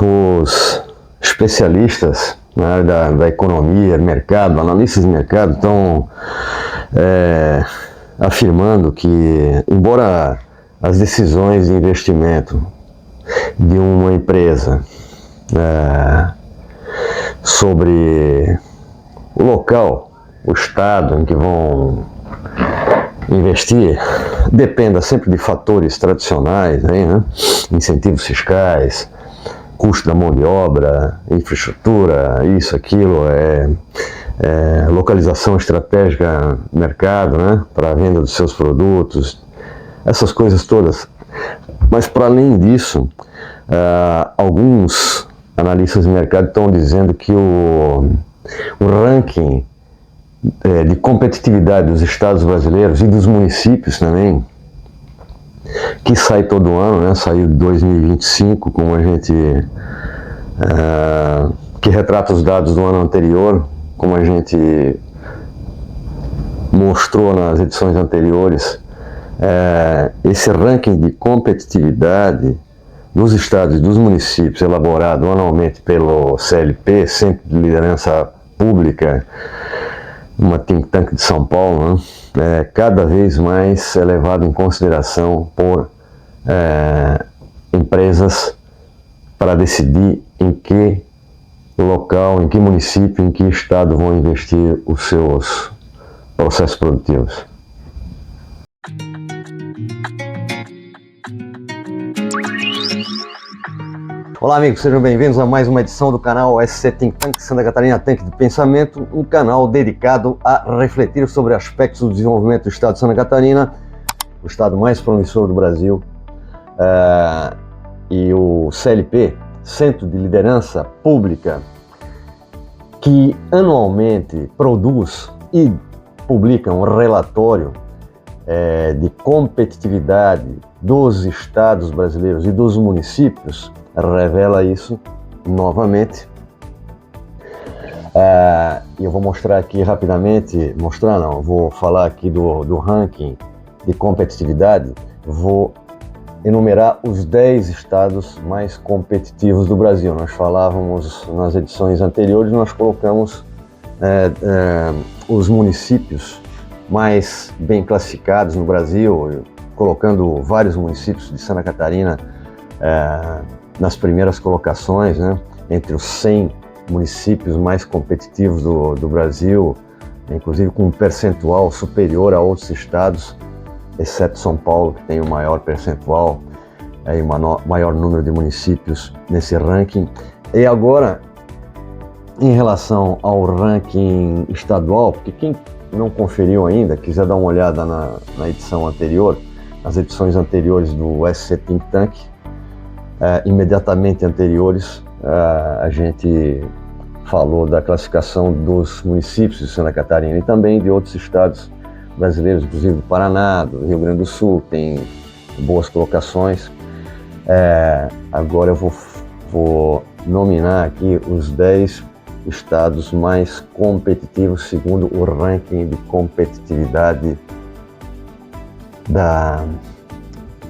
os especialistas na área da economia, mercado, analistas de mercado estão afirmando que, embora as decisões de investimento de uma empresa sobre o local, o estado em que vão investir, dependa sempre de fatores tradicionais, né? Incentivos fiscais, custo da mão de obra, infraestrutura, isso, aquilo, localização estratégica no mercado, né? Para a venda dos seus produtos, essas coisas todas. Mas, para além disso, alguns analistas de mercado estão dizendo que o ranking de competitividade dos estados brasileiros e dos municípios também, que sai todo ano, né? Saiu de 2025, como a gente que retrata os dados do ano anterior, como a gente mostrou nas edições anteriores. Esse ranking de competitividade dos estados e dos municípios, elaborado anualmente pelo CLP, Centro de Liderança Pública, uma think tank de São Paulo, né? Cada vez mais é levado em consideração por empresas para decidir em que local, em que município, em que estado vão investir os seus processos produtivos. Olá, amigos, sejam bem-vindos a mais uma edição do canal SC Think Tank Santa Catarina Tanque de Pensamento, um canal dedicado a refletir sobre aspectos do desenvolvimento do estado de Santa Catarina, o estado mais promissor do Brasil, e o CLP, Centro de Liderança Pública, que anualmente produz e publica um relatório de competitividade dos estados brasileiros e dos municípios, revela isso novamente. Eu vou mostrar aqui rapidamente, vou falar aqui do ranking de competitividade, vou enumerar os 10 estados mais competitivos do Brasil. Nós falávamos nas edições anteriores, nós colocamos os municípios mais bem classificados no Brasil, colocando vários municípios de Santa Catarina nas primeiras colocações, né? Entre os 100 municípios mais competitivos do Brasil, inclusive com um percentual superior a outros estados, exceto São Paulo, que tem o maior percentual e o maior número de municípios nesse ranking. E agora, em relação ao ranking estadual, porque quem não conferiu ainda, quiser dar uma olhada na edição anterior, nas edições anteriores do SC Think Tank, imediatamente anteriores, a gente falou da classificação dos municípios de Santa Catarina e também de outros estados brasileiros, inclusive do Paraná, do Rio Grande do Sul, tem boas colocações. Agora eu vou nominar aqui os 10 estados mais competitivos segundo o ranking de competitividade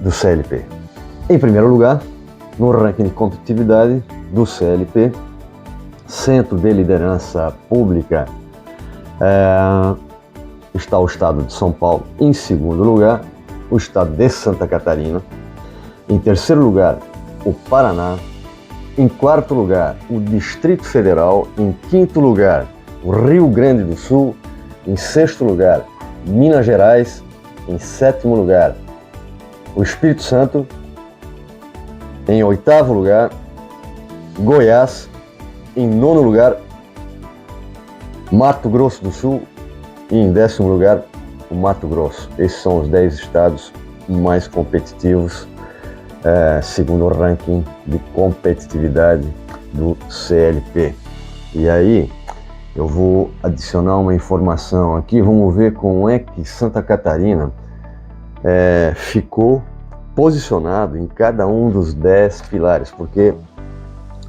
do CLP. Em primeiro lugar, no ranking de competitividade do CLP, Centro de Liderança Pública, está o estado de São Paulo. Em segundo lugar, o estado de Santa Catarina. Em terceiro lugar, o Paraná. Em quarto lugar, o Distrito Federal. Em quinto lugar, o Rio Grande do Sul. Em sexto lugar, Minas Gerais. Em sétimo lugar, o Espírito Santo. Em oitavo lugar, Goiás. Em nono lugar, Mato Grosso do Sul. E em décimo lugar, o Mato Grosso. Esses são os 10 estados mais competitivos, segundo o ranking de competitividade do CLP. E aí, eu vou adicionar uma informação aqui. Vamos ver como é que Santa Catarina ficou posicionado em cada um dos 10 pilares. Porque,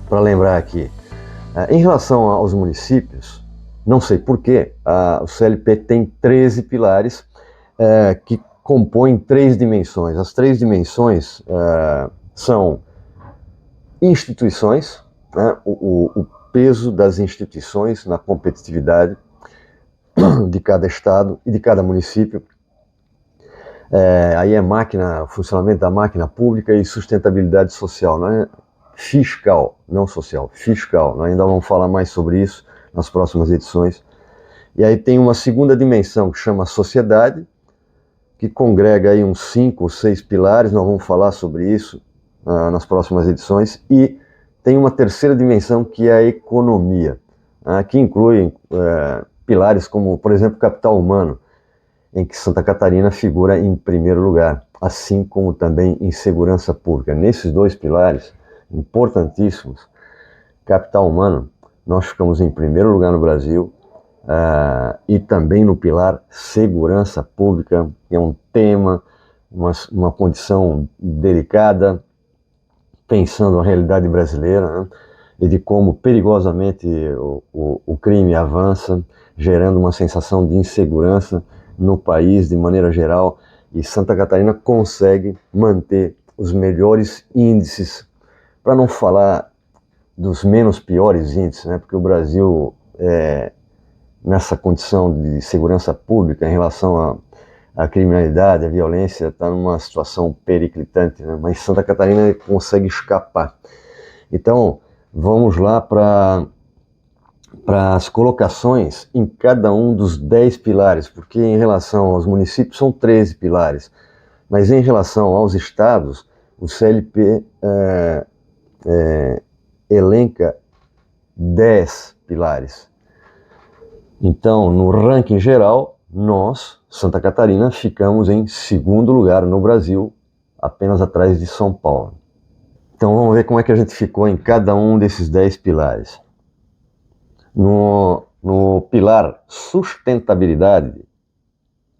para lembrar aqui, em relação aos municípios, não sei porquê, o CLP tem 13 pilares que compõem 3 dimensões. As 3 dimensões são instituições, né, o peso das instituições na competitividade de cada estado e de cada município. Aí é funcionamento da máquina pública e sustentabilidade social, né? Fiscal, não social, fiscal. Nós ainda vamos falar mais sobre isso nas próximas edições. E aí tem uma segunda dimensão que chama sociedade, que congrega aí uns 5 ou 6 pilares, nós vamos falar sobre isso nas próximas edições, e tem uma terceira dimensão que é a economia, que inclui pilares como, por exemplo, capital humano, em que Santa Catarina figura em primeiro lugar, assim como também em segurança pública. Nesses 2 pilares importantíssimos, capital humano, nós ficamos em primeiro lugar no Brasil, e também no pilar segurança pública, que é um tema, uma condição delicada, pensando a realidade brasileira, né? E de como perigosamente o crime avança, gerando uma sensação de insegurança no país de maneira geral, e Santa Catarina consegue manter os melhores índices, para não falar dos menos piores índices, né? Porque o Brasil, nessa condição de segurança pública em relação à criminalidade, à violência, está numa situação periclitante, né? Mas Santa Catarina consegue escapar. Então, vamos lá para as colocações em cada um dos 10 pilares, porque em relação aos municípios são 13 pilares, mas em relação aos estados, o CLP elenca 10 pilares. Então, no ranking geral, nós, Santa Catarina, ficamos em segundo lugar no Brasil, apenas atrás de São Paulo. Então vamos ver como é que a gente ficou em cada um desses 10 pilares. No pilar sustentabilidade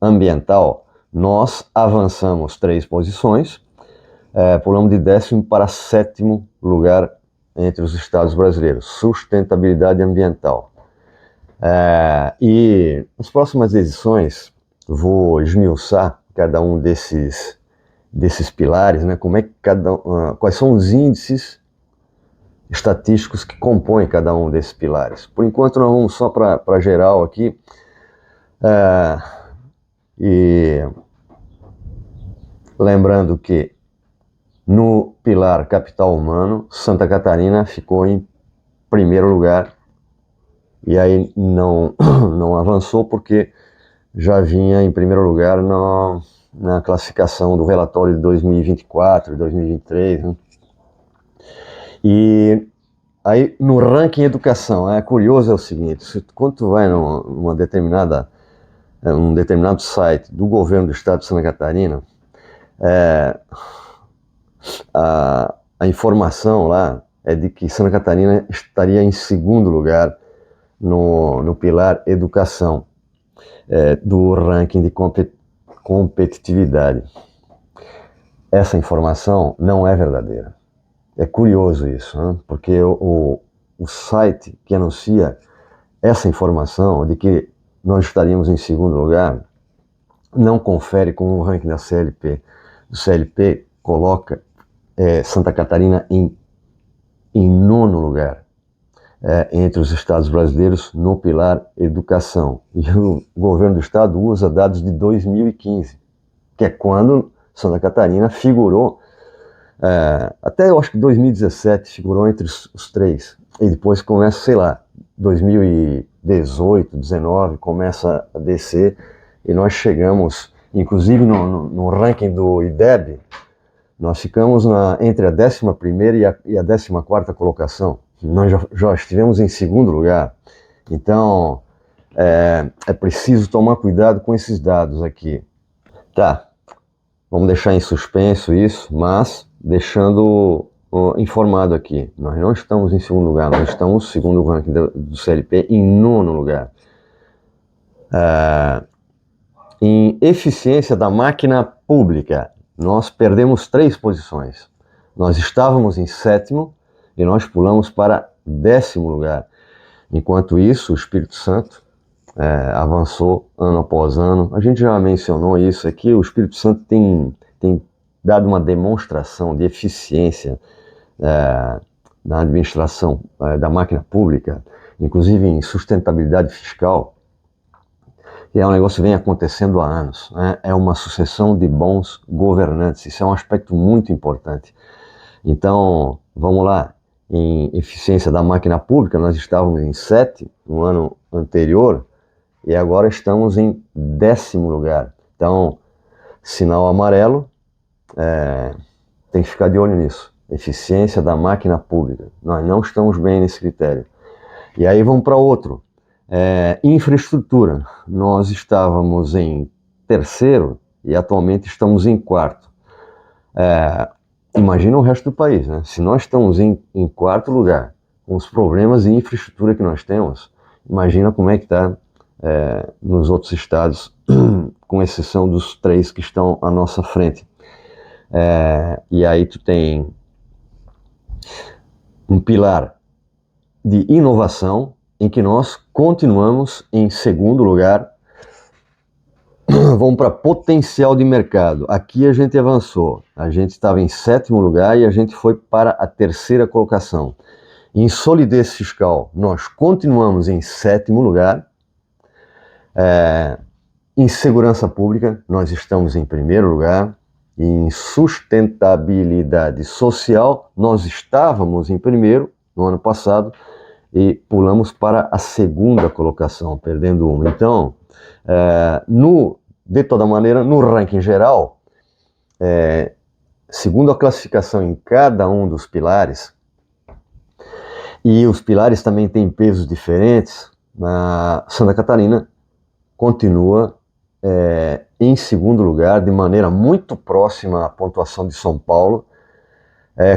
ambiental, nós avançamos 3 posições, pulamos de 10º para 7º lugar entre os estados brasileiros. Sustentabilidade ambiental. E nas próximas edições vou esmiuçar cada um desses pilares, né? Como é que quais são os índices estatísticos que compõem cada um desses pilares. Por enquanto nós vamos só para geral aqui, e lembrando que no pilar capital humano, Santa Catarina ficou em primeiro lugar, e aí não avançou porque já vinha em primeiro lugar na classificação do relatório de 2024 e 2023, né? E aí no ranking educação, curioso é o seguinte: quando tu vai um determinado site do governo do estado de Santa Catarina, a informação lá é de que Santa Catarina estaria em segundo lugar no pilar educação, do ranking de competitividade. Essa informação não é verdadeira. É curioso isso, né? Porque o site que anuncia essa informação de que nós estaríamos em segundo lugar não confere com o ranking da CLP. O CLP coloca Santa Catarina em 9º lugar entre os estados brasileiros no pilar educação. E o governo do estado usa dados de 2015, que é quando Santa Catarina figurou, até eu acho que 2017 figurou entre os 3. E depois começa, sei lá, 2018, 19, começa a descer, e nós chegamos, inclusive no ranking do IDEB, nós ficamos entre a 11ª e a 14ª colocação. Nós já estivemos em segundo lugar. Então, é preciso tomar cuidado com esses dados aqui. Tá, vamos deixar em suspenso isso, mas deixando informado aqui. Nós não estamos em segundo lugar, nós estamos, segundo o ranking do CLP, em 9º lugar. Em eficiência da máquina pública, nós perdemos 3 posições. Nós estávamos em 7º e nós pulamos para 10º lugar. Enquanto isso, o Espírito Santo avançou ano após ano. A gente já mencionou isso aqui. O Espírito Santo tem dado uma demonstração de eficiência na administração da máquina pública, inclusive em sustentabilidade fiscal, que é um negócio que vem acontecendo há anos, né? É uma sucessão de bons governantes, isso é um aspecto muito importante. Então, vamos lá, em eficiência da máquina pública, nós estávamos em 7 no ano anterior, e agora estamos em 10º lugar. Então, sinal amarelo, tem que ficar de olho nisso. Eficiência da máquina pública. Nós não estamos bem nesse critério. E aí vamos para outro. Infraestrutura. Nós estávamos em 3º e atualmente estamos em 4º. Imagina o resto do país, né? Se nós estamos em 4º lugar, com os problemas de infraestrutura que nós temos, imagina como é que está nos outros estados, com exceção dos 3 que estão à nossa frente. E aí tu tem um pilar de inovação, em que nós continuamos em 2º lugar. Vamos para potencial de mercado. Aqui a gente avançou. A gente estava em 7º lugar e a gente foi para a 3ª colocação. Em solidez fiscal, nós continuamos em 7º lugar. Em segurança pública, nós estamos em 1º lugar. Em sustentabilidade social, nós estávamos em 1º no ano passado e pulamos para a 2ª colocação, perdendo uma. Então, de toda maneira, no ranking geral, segundo a classificação em cada um dos pilares, e os pilares também têm pesos diferentes, Santa Catarina continua em 2º lugar, de maneira muito próxima à pontuação de São Paulo,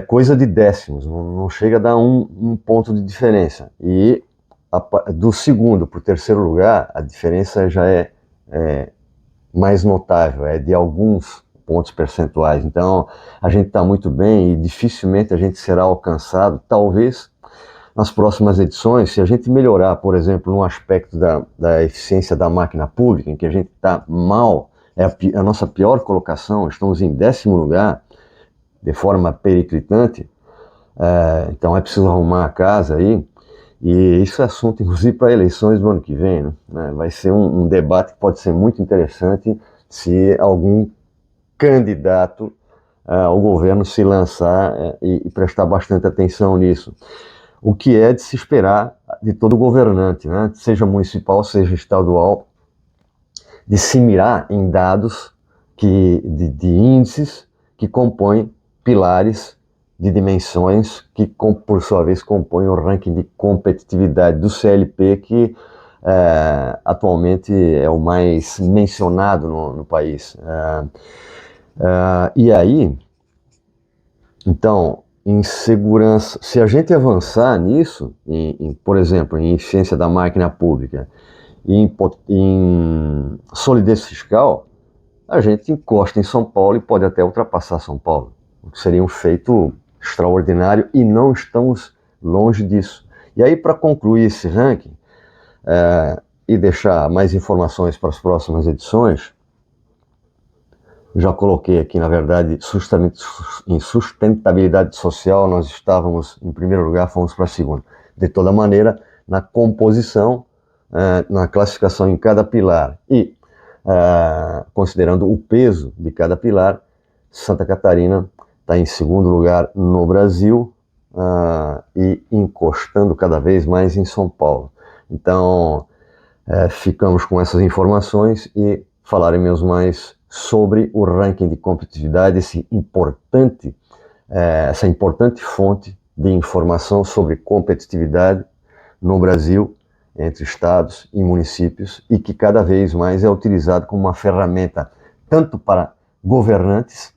coisa de décimos, não chega a dar um ponto de diferença. E do 2º para o 3º lugar, a diferença já é mais notável, é de alguns pontos percentuais. Então, a gente está muito bem e dificilmente a gente será alcançado, talvez nas próximas edições, se a gente melhorar, por exemplo, no aspecto da eficiência da máquina pública, em que a gente está mal, é a nossa pior colocação, estamos em 10º lugar, de forma periclitante, então é preciso arrumar a casa aí, e isso é assunto, inclusive, para eleições do ano que vem, né? Vai ser um debate que pode ser muito interessante se algum candidato ao governo se lançar e prestar bastante atenção nisso. O que é de se esperar de todo governante, né? Seja municipal, seja estadual, de se mirar em dados de índices que compõem pilares de dimensões que, por sua vez, compõem o ranking de competitividade do CLP, que atualmente é o mais mencionado no país. E aí, então, em segurança, se a gente avançar nisso, por exemplo, em eficiência da máquina pública, em solidez fiscal, a gente encosta em São Paulo e pode até ultrapassar São Paulo, o que seria um feito extraordinário, e não estamos longe disso. E aí, para concluir esse ranking e deixar mais informações para as próximas edições, já coloquei aqui, na verdade, em sustentabilidade social, nós estávamos em 1º lugar, fomos para 2º. De toda maneira, na composição, na classificação em cada pilar e considerando o peso de cada pilar, Santa Catarina está em 2º lugar no Brasil e encostando cada vez mais em São Paulo. Então, ficamos com essas informações e falaremos mais sobre o ranking de competitividade, essa importante fonte de informação sobre competitividade no Brasil, entre estados e municípios, e que cada vez mais é utilizado como uma ferramenta tanto para governantes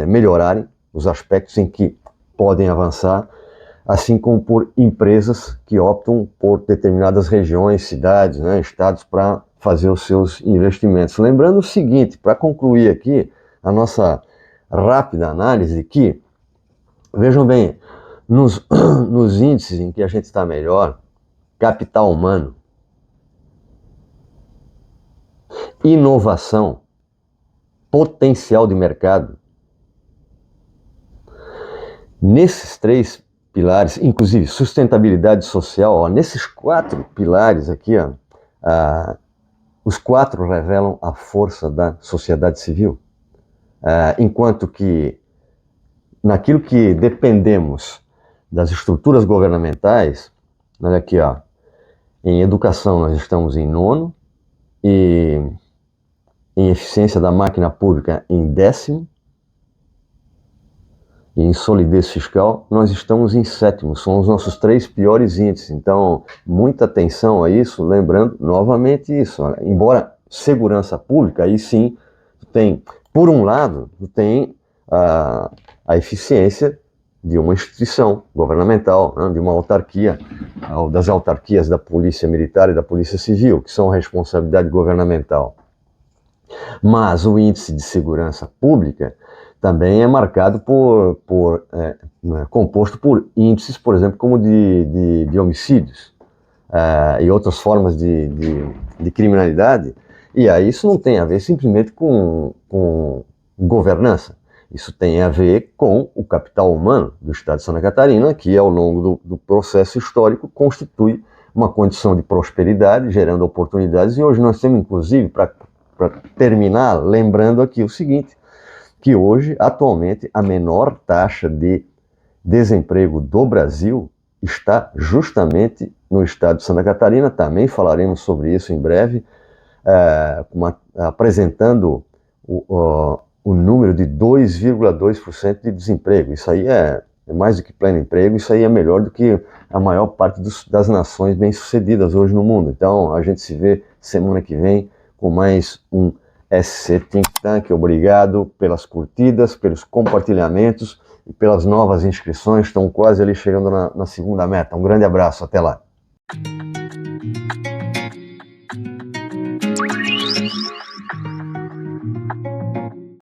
melhorarem os aspectos em que podem avançar, assim como por empresas que optam por determinadas regiões, cidades, estados, para fazer os seus investimentos. Lembrando o seguinte, para concluir aqui a nossa rápida análise, que, vejam bem, nos índices em que a gente está melhor, capital humano, inovação, potencial de mercado, Nesses 3 pilares, inclusive sustentabilidade social, ó, nesses 4 pilares aqui, ó, os 4 revelam a força da sociedade civil. Enquanto que naquilo que dependemos das estruturas governamentais, olha aqui, ó, em educação nós estamos em 9º, e em eficiência da máquina pública em 10º, e em solidez fiscal nós estamos em 7º, são os nossos 3 piores índices. Então, muita atenção a isso, lembrando novamente isso, olha, embora segurança pública, aí sim, tem, por um lado, tem a eficiência de uma instituição governamental, né, de uma autarquia, das autarquias da Polícia Militar e da Polícia Civil, que são responsabilidade governamental. Mas o índice de segurança pública também é marcado composto por índices, por exemplo, como de homicídios e outras formas de criminalidade. E aí isso não tem a ver simplesmente com governança. Isso tem a ver com o capital humano do Estado de Santa Catarina, que ao longo do processo histórico constitui uma condição de prosperidade, gerando oportunidades. E hoje nós temos, inclusive, para terminar, lembrando aqui o seguinte, que hoje, atualmente, a menor taxa de desemprego do Brasil está justamente no Estado de Santa Catarina. Também falaremos sobre isso em breve, apresentando o número de 2,2% de desemprego. Isso aí é mais do que pleno emprego, isso aí é melhor do que a maior parte das nações bem-sucedidas hoje no mundo. Então, a gente se vê semana que vem com mais um SC Think Tank. Obrigado pelas curtidas, pelos compartilhamentos e pelas novas inscrições. Estão quase ali chegando na segunda meta. Um grande abraço, até lá.